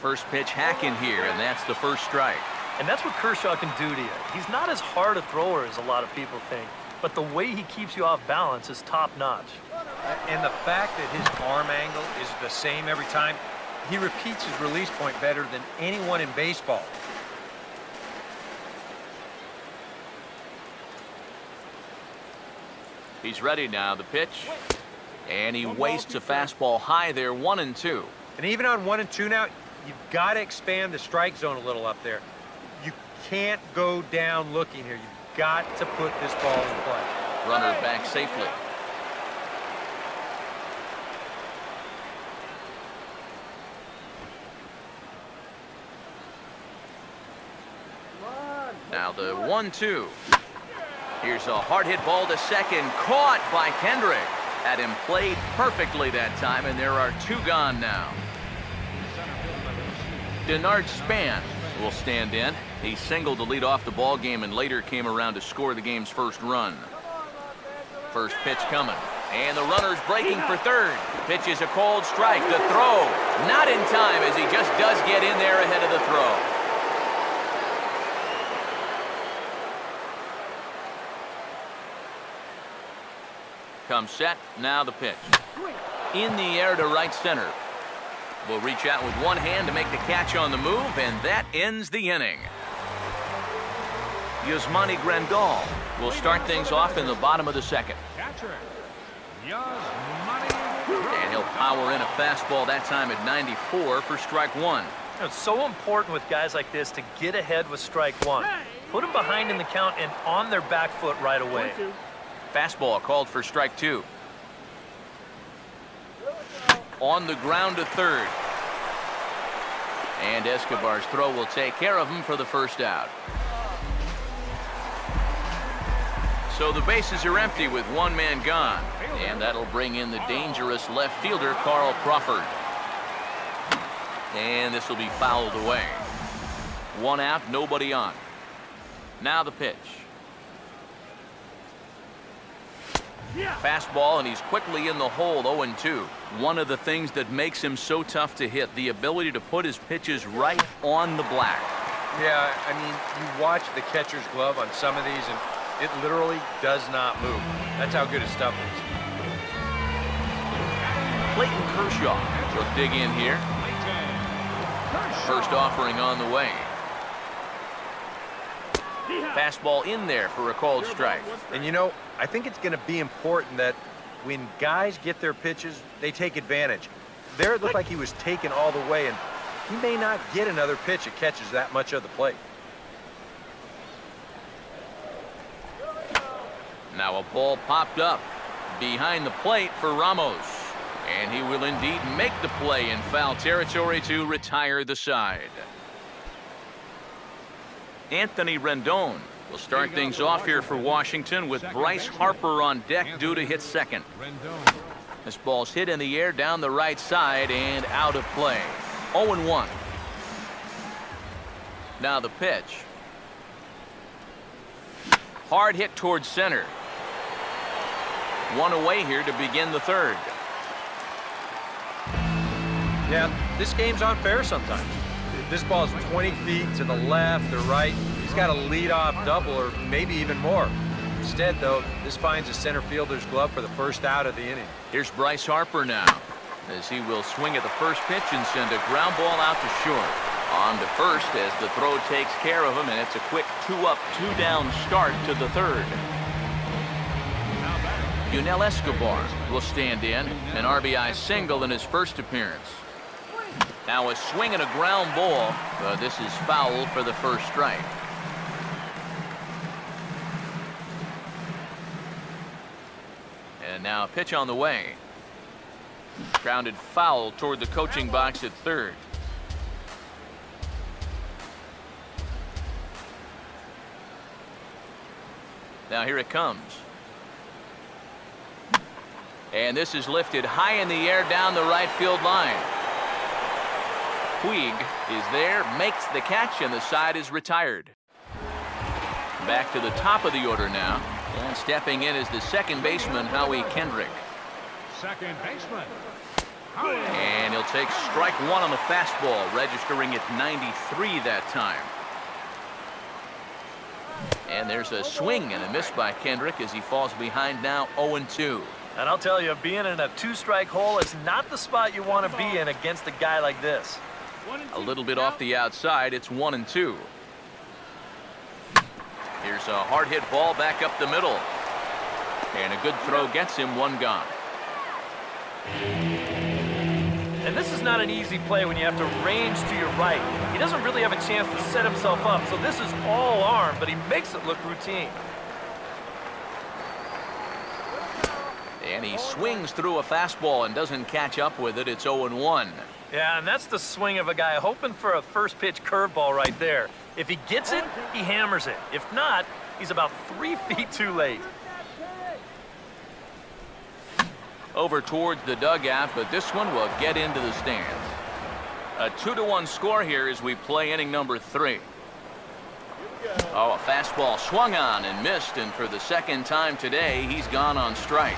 First pitch hacking here, and that's the first strike. And that's what Kershaw can do to you. He's not as hard a thrower as a lot of people think, but the way he keeps you off balance is top-notch. And the fact that his arm angle is the same every time, he repeats his release point better than anyone in baseball. He's ready now, the pitch. And he wastes a fastball high there, 1-2. And even on 1-2 now, you've got to expand the strike zone a little up there. You can't go down looking here. You've got to put this ball in play. Runner back safely. Now the 1-2. Here's a hard hit ball to second, caught by Kendrick. Had him played perfectly that time, and there are 2 gone now. Denard Span will stand in. He singled to lead off the ball game and later came around to score the game's first run. First pitch coming, and the runner's breaking for third. Pitch is a cold strike. The throw not in time as he just does get in there ahead of the throw. Comes set, now the pitch. In the air to right center. Will reach out with one hand to make the catch on the move, and that ends the inning. Yasmani Grandal will start things off in the bottom of the second. And he'll power in a fastball that time at 94 for strike 1. It's so important with guys like this to get ahead with strike 1. Put them behind in the count and on their back foot right away. Fastball called for strike 2. On the ground to third. And Escobar's throw will take care of him for the first out. So the bases are empty with 1 man gone. And that'll bring in the dangerous left fielder, Carl Crawford. And this will be fouled away. 1 out, nobody on. Now the pitch. Fastball, and he's quickly in the hole, 0-2. One of the things that makes him so tough to hit, the ability to put his pitches right on the black. Yeah, I mean, you watch the catcher's glove on some of these, and it literally does not move. That's how good his stuff is. Clayton Kershaw will dig in here. First offering on the way. Fastball in there for a called strike. And you know, I think it's going to be important that when guys get their pitches, they take advantage. There it looked like he was taken all the way, and he may not get another pitch that catches that much of the plate. Now a ball popped up behind the plate for Ramos. And he will indeed make the play in foul territory to retire the side. Anthony Rendon will start things off here for Washington with Bryce Harper on deck due to hit second. This ball's hit in the air down the right side and out of play. 0-1. Now the pitch. Hard hit towards center. 1 away here to begin the third. Yeah, this game's unfair sometimes. This ball's 20 feet to the left or right. He's got a lead-off double or maybe even more. Instead, though, this finds a center fielder's glove for the first out of the inning. Here's Bryce Harper now, as he will swing at the first pitch and send a ground ball out to short. On to first as the throw takes care of him, and it's a quick 2-up, 2-down start to the third. Yunel Escobar will stand in, an RBI single in his first appearance. Now a swing and a ground ball. This is foul for the first strike. And now a pitch on the way. Grounded foul toward the coaching box at third. Now here it comes. And this is lifted high in the air down the right field line. Puig is there, makes the catch, and the side is retired. Back to the top of the order now. And stepping in is the second baseman, Howie Kendrick. Second baseman, And he'll take strike one on the fastball, registering at 93 that time. And there's a swing and a miss by Kendrick as he falls behind now 0-2. And I'll tell you, being in a two-strike hole is not the spot you want to be in against a guy like this. A little bit off the outside, it's 1-2. Here's a hard hit ball back up the middle. And a good throw gets him one gone. And this is not an easy play when you have to range to your right. He doesn't really have a chance to set himself up, so this is all arm, but he makes it look routine. And he swings through a fastball and doesn't catch up with it. It's 0-1. Yeah, and that's the swing of a guy hoping for a first pitch curveball right there. If he gets it, he hammers it. If not, he's about 3 feet too late. Over towards the dugout, but this one will get into the stands. A 2-1 score here as we play inning number 3. Oh, a fastball swung on and missed, and for the second time today, he's gone on strikes.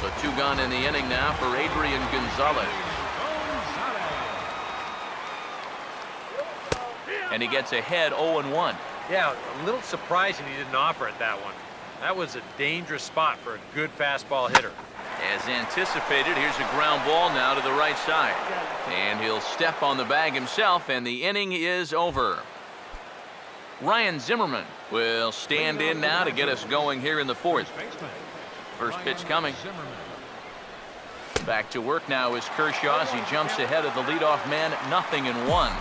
So 2 gone in the inning now for Adrian Gonzalez. And he gets ahead 0-1. Yeah, a little surprising he didn't offer it that one. That was a dangerous spot for a good fastball hitter. As anticipated, here's a ground ball now to the right side. And he'll step on the bag himself, and the inning is over. Ryan Zimmerman will stand in now to get us going here in the 4th. First pitch coming. Back to work now is Kershaw as he jumps ahead of the leadoff man, 0-1.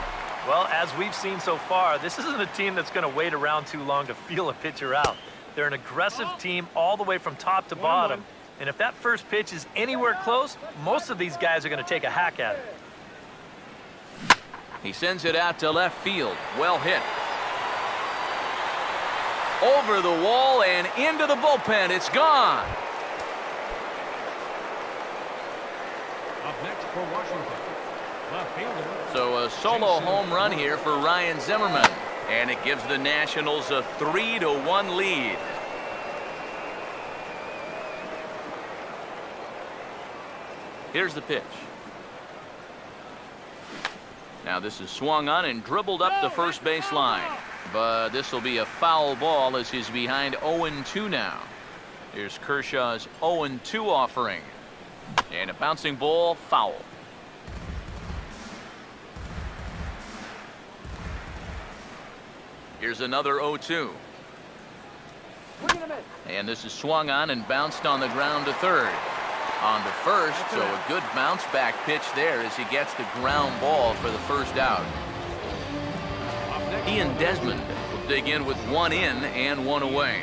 Well, as we've seen so far, this isn't a team that's going to wait around too long to feel a pitcher out. They're an aggressive team all the way from top to bottom. And if that first pitch is anywhere close, most of these guys are going to take a hack at it. He sends it out to left field. Well hit. Over the wall and into the bullpen. It's gone. Up next for Washington, left fielder. So a solo home run here for Ryan Zimmerman. And it gives the Nationals a 3-1 lead. Here's the pitch. Now this is swung on and dribbled up the first base line. But this will be a foul ball as he's behind 0-2 now. Here's Kershaw's 0-2 offering. And a bouncing ball, foul. Here's another 0-2. And this is swung on and bounced on the ground to third. On to first, so a good bounce back pitch there as he gets the ground ball for the first out. Ian Desmond will dig in with 1 in and 1 away.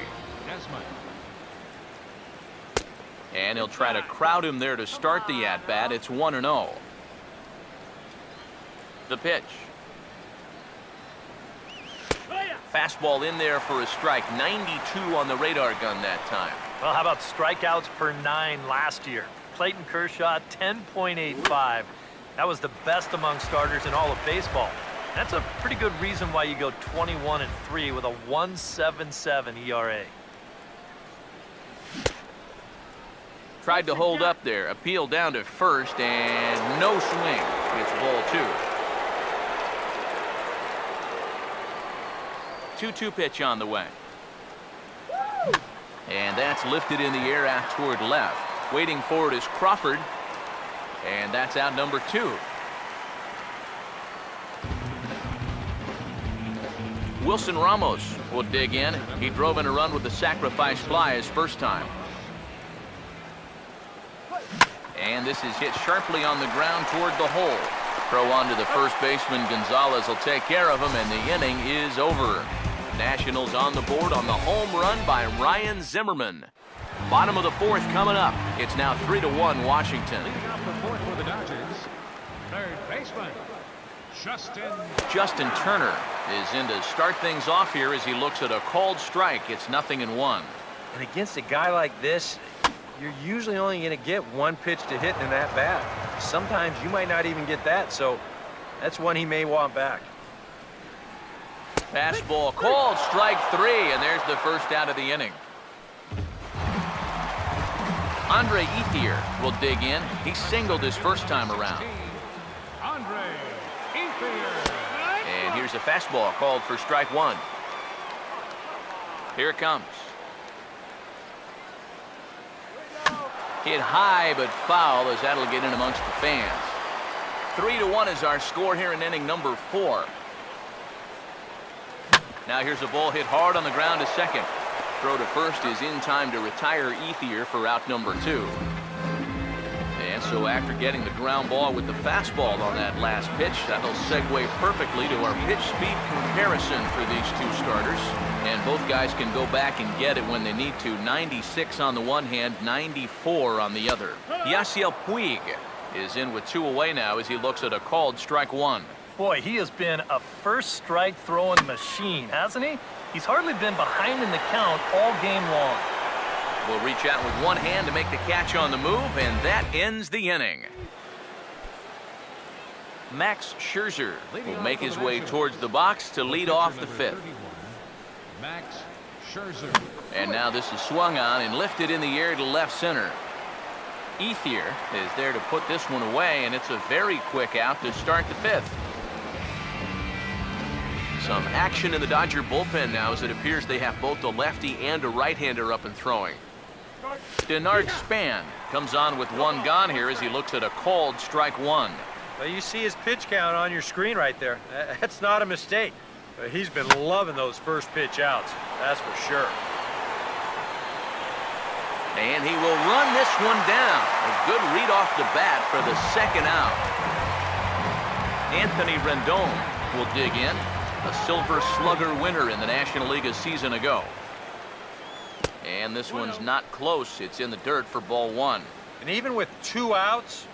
And he'll try to crowd him there to start the at-bat. It's 1-0. The pitch. Fastball in there for a strike. 92 on the radar gun that time. Well, how about strikeouts per 9 last year? Clayton Kershaw, 10.85. That was the best among starters in all of baseball. That's a pretty good reason why you go 21-3 with a 1.77 ERA. Tried to hold up there. Appeal down to first, and no swing. It's ball 2. 2-2 pitch on the way. And that's lifted in the air out toward left. Waiting for it is Crawford. And that's out number 2. Wilson Ramos will dig in. He drove in a run with the sacrifice fly his first time. And this is hit sharply on the ground toward the hole. Throw on to the first baseman. Gonzalez will take care of him, and the inning is over. Nationals on the board on the home run by Ryan Zimmerman. Bottom of the 4th coming up. It's now 3-1 Washington. Leading off the 4th for the Dodgers, third baseman, Justin Turner is in to start things off here as he looks at a called strike. It's 0-1. And against a guy like this, you're usually only going to get 1 pitch to hit in that bat. Sometimes you might not even get that, so that's one he may want back. Fastball called, strike 3, and there's the first out of the inning. Andre Ethier will dig in. He singled his first time around. Andre Ethier. And here's a fastball called for strike one. Here it comes. Hit high but foul, as that'll get in amongst the fans. 3-1 is our score here in inning number 4. Now here's a ball hit hard on the ground to second. Throw to first is in time to retire Ethier for out number 2. And so after getting the ground ball with the fastball on that last pitch, that'll segue perfectly to our pitch speed comparison for these two starters. And both guys can go back and get it when they need to. 96 on the one hand, 94 on the other. Yasiel Puig is in with 2 away now as he looks at a called strike one. Boy, he has been a first strike throwing machine, hasn't he? He's hardly been behind in the count all game long. Will reach out with one hand to make the catch on the move, and that ends the inning. Max Scherzer will make his way towards the box to lead off the 5th. Max Scherzer. And now this is swung on and lifted in the air to left center. Ethier is there to put this one away, and it's a very quick out to start the 5th. Some action in the Dodger bullpen now, as it appears they have both a lefty and a right-hander up and throwing. Denard Span comes on with one gone here as he looks at a called strike one. Well, you see his pitch count on your screen right there. That's not a mistake. He's been loving those first pitch outs, that's for sure. And he will run this one down. A good read off the bat for the second out. Anthony Rendon will dig in. A Silver Slugger winner in the National League a season ago. And this one's not close. It's in the dirt for ball one. And even with 2 outs,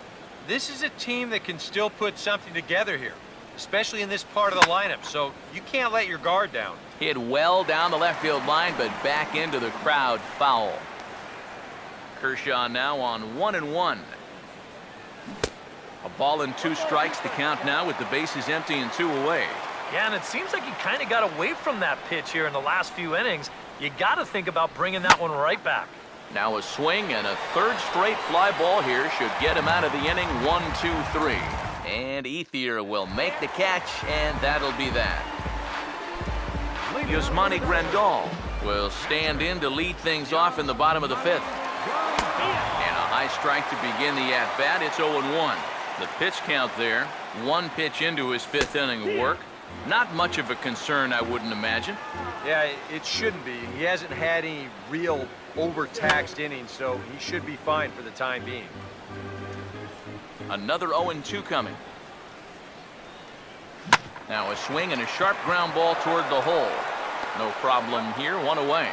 this is a team that can still put something together here, especially in this part of the lineup, so you can't let your guard down. Hit well down the left field line, but back into the crowd, foul. Kershaw now on 1-1. A ball and 2 strikes, the count now with the bases empty and 2 away. Yeah, and it seems like he kind of got away from that pitch here in the last few innings. You got to think about bringing that one right back. Now a swing and a 3rd straight fly ball here should get him out of the inning. 1, 2, 3. And Ethier will make the catch, and that'll be that. Yasmani Grandal will stand in to lead things off in the bottom of the 5th. And a high strike to begin the at-bat. It's 0-1. The pitch count there, 1 pitch into his 5th inning of work. Not much of a concern, I wouldn't imagine. Yeah, it shouldn't be. He hasn't had any real overtaxed innings, so he should be fine for the time being. Another 0-2 coming. Now a swing and a sharp ground ball toward the hole. No problem here, 1 away.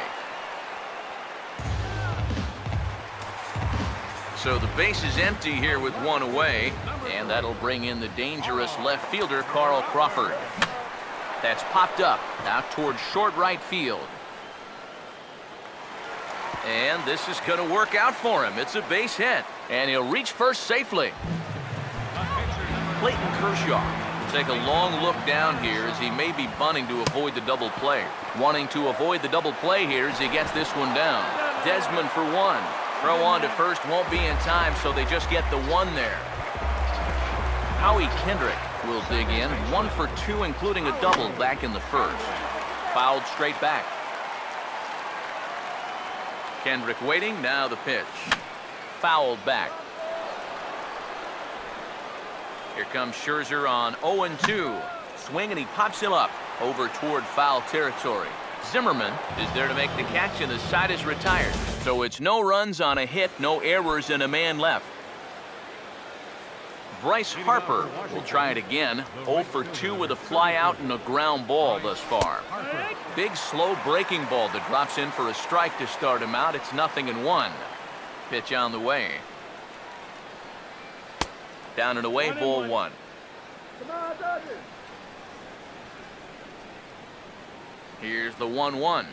So the base is empty here with 1 away, and that'll bring in the dangerous left fielder, Carl Crawford. That's popped up out towards short right field. And this is going to work out for him. It's a base hit, and he'll reach first safely. Clayton Kershaw will take a long look down here as he may be bunting to avoid the double play. Wanting to avoid the double play here as he gets this one down. Desmond for 1. Throw on to first won't be in time, so they just get the 1 there. Howie Kendrick will dig in. 1 for 2, including a double back in the 1st. Fouled straight back. Kendrick waiting. Now the pitch. Fouled back. Here comes Scherzer on 0-2. Swing, and he pops him up over toward foul territory. Zimmerman is there to make the catch, and the side is retired. So it's no runs on a hit, no errors, and a man left. Bryce Harper will try it again. 0 for 2 with a fly out and a ground ball thus far. Big slow breaking ball that drops in for a strike to start him out. It's 0-1. Pitch on the way. Down and away, ball 1. Here's the 1-1.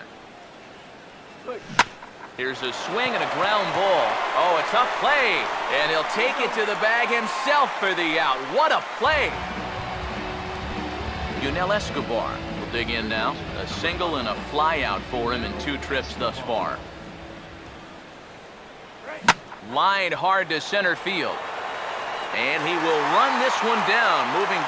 Here's a swing and a ground ball. Oh, a tough play. And he'll take it to the bag himself for the out. What a play. Yunel Escobar will dig in now. A single and a fly out for him in 2 trips thus far. Lined hard to center field. And he will run this one down, moving